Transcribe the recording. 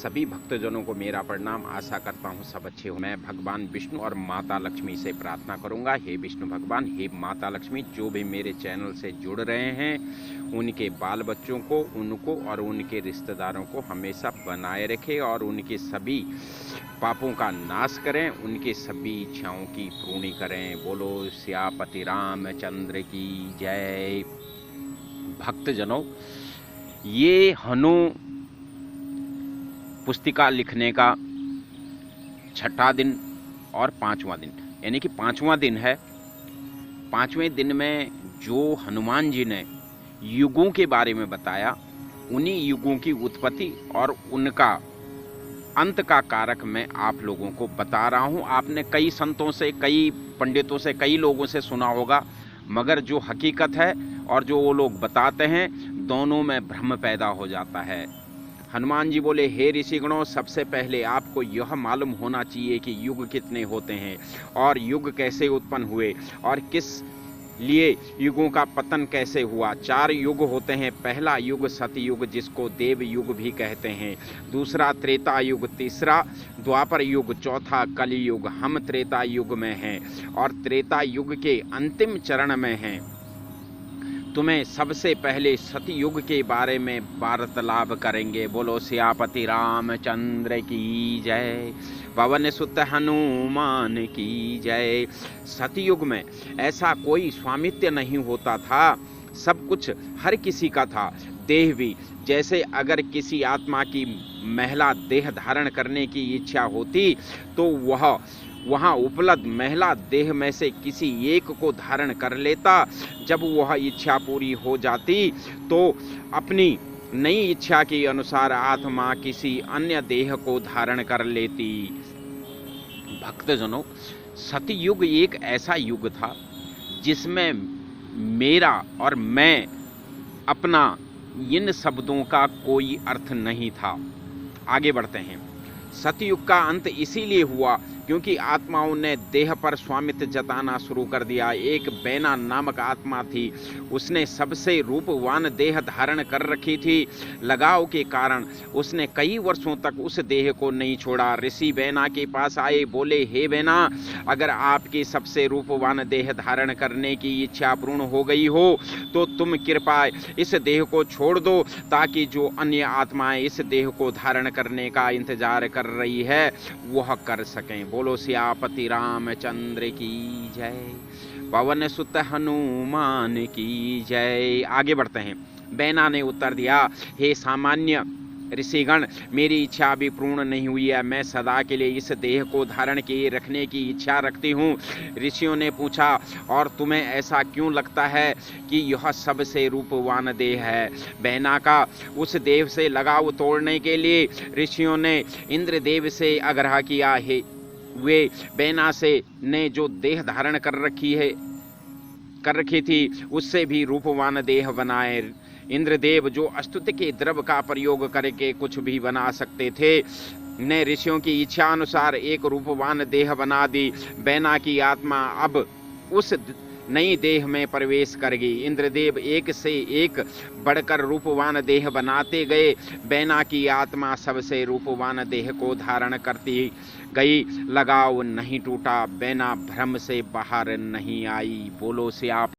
सभी भक्तजनों को मेरा प्रणाम। आशा करता हूँ सब अच्छे हो। मैं भगवान विष्णु और माता लक्ष्मी से प्रार्थना करूँगा, हे विष्णु भगवान, हे माता लक्ष्मी, जो भी मेरे चैनल से जुड़ रहे हैं उनके बाल बच्चों को, उनको और उनके रिश्तेदारों को हमेशा बनाए रखें और उनके सभी पापों का नाश करें, उनके सभी इच्छाओं की पूर्ति करें। बोलो सियापति रामचंद्र की जय। भक्तजनों, ये हनु पुस्तिका लिखने का छठा दिन और पांचवा दिन, यानी कि पांचवा दिन है। पांचवें दिन में जो हनुमान जी ने युगों के बारे में बताया, उन्हीं युगों की उत्पत्ति और उनका अंत का कारक मैं आप लोगों को बता रहा हूं। आपने कई संतों से, कई पंडितों से, कई लोगों से सुना होगा, मगर जो हकीकत है और जो वो लोग बताते हैं, दोनों में भ्रम पैदा हो जाता है। हनुमान जी बोले, हे ऋषिगणों, सबसे पहले आपको यह मालूम होना चाहिए कि युग कितने होते हैं और युग कैसे उत्पन्न हुए और किस लिए युगों का पतन कैसे हुआ। 4 युग होते हैं। पहला युग सतयुग, जिसको देव युग भी कहते हैं। दूसरा त्रेता युग, तीसरा द्वापर युग, चौथा कलयुग। हम त्रेता युग में हैं और त्रेता युग के अंतिम चरण में हैं। तुम्हें सबसे पहले सतयुग के बारे में वार्तालाप करेंगे। बोलो सियापति रामचंद्र की जय, पवन सुत हनुमान की जय। सतयुग में ऐसा कोई स्वामित्व नहीं होता था, सब कुछ हर किसी का था। देह भी, जैसे अगर किसी आत्मा की महिला देह धारण करने की इच्छा होती तो वह वहाँ उपलब्ध महिला देह में से किसी एक को धारण कर लेता। जब वह इच्छा पूरी हो जाती तो अपनी नई इच्छा के अनुसार आत्मा किसी अन्य देह को धारण कर लेती। भक्तजनों, सतयुग एक ऐसा युग था जिसमें मेरा और मैं अपना इन शब्दों का कोई अर्थ नहीं था। आगे बढ़ते हैं। सतयुग का अंत इसीलिए हुआ क्योंकि आत्माओं ने देह पर स्वामित्व जताना शुरू कर दिया। एक बैना नामक आत्मा थी, उसने सबसे रूपवान देह धारण कर रखी थी। लगाव के कारण उसने कई वर्षों तक उस देह को नहीं छोड़ा। ऋषि बैना के पास आए, बोले, हे बैना, अगर आपकी सबसे रूपवान देह धारण करने की इच्छा पूर्ण हो गई हो तो तुम कृपया इस देह को छोड़ दो, ताकि जो अन्य आत्माएं इस देह को धारण करने का इंतजार कर रही है वह कर सकें। बोलो सियापति रामचंद्र की जय, पवन सुत हनुमान की जय। आगे बढ़ते हैं। बैना ने उत्तर दिया, हे सामान्य ऋषिगण, मेरी इच्छा अभी पूर्ण नहीं हुई है। मैं सदा के लिए इस देह को धारण किए रखने की इच्छा रखती हूँ। ऋषियों ने पूछा, और तुम्हें ऐसा क्यों लगता है कि यह सबसे रूपवान देह है? बहना का उस देव से लगाव तोड़ने के लिए ऋषियों ने इंद्रदेव से आग्रह किया है। वे बैना से ने जो देह धारण कर रखी थी उससे भी रूपवान देह बनाए। इंद्रदेव, जो अस्तुति के द्रव का प्रयोग करके कुछ भी बना सकते थे, ने ऋषियों की इच्छा अनुसार एक रूपवान देह बना दी। बैना की आत्मा अब उस नई देह में प्रवेश कर गई। इंद्रदेव एक से एक बढ़कर रूपवान देह बनाते गए। बैना की आत्मा सबसे रूपवान देह को धारण करती गई। लगाव नहीं टूटा, बैना भ्रम से बाहर नहीं आई। बोलो सियापति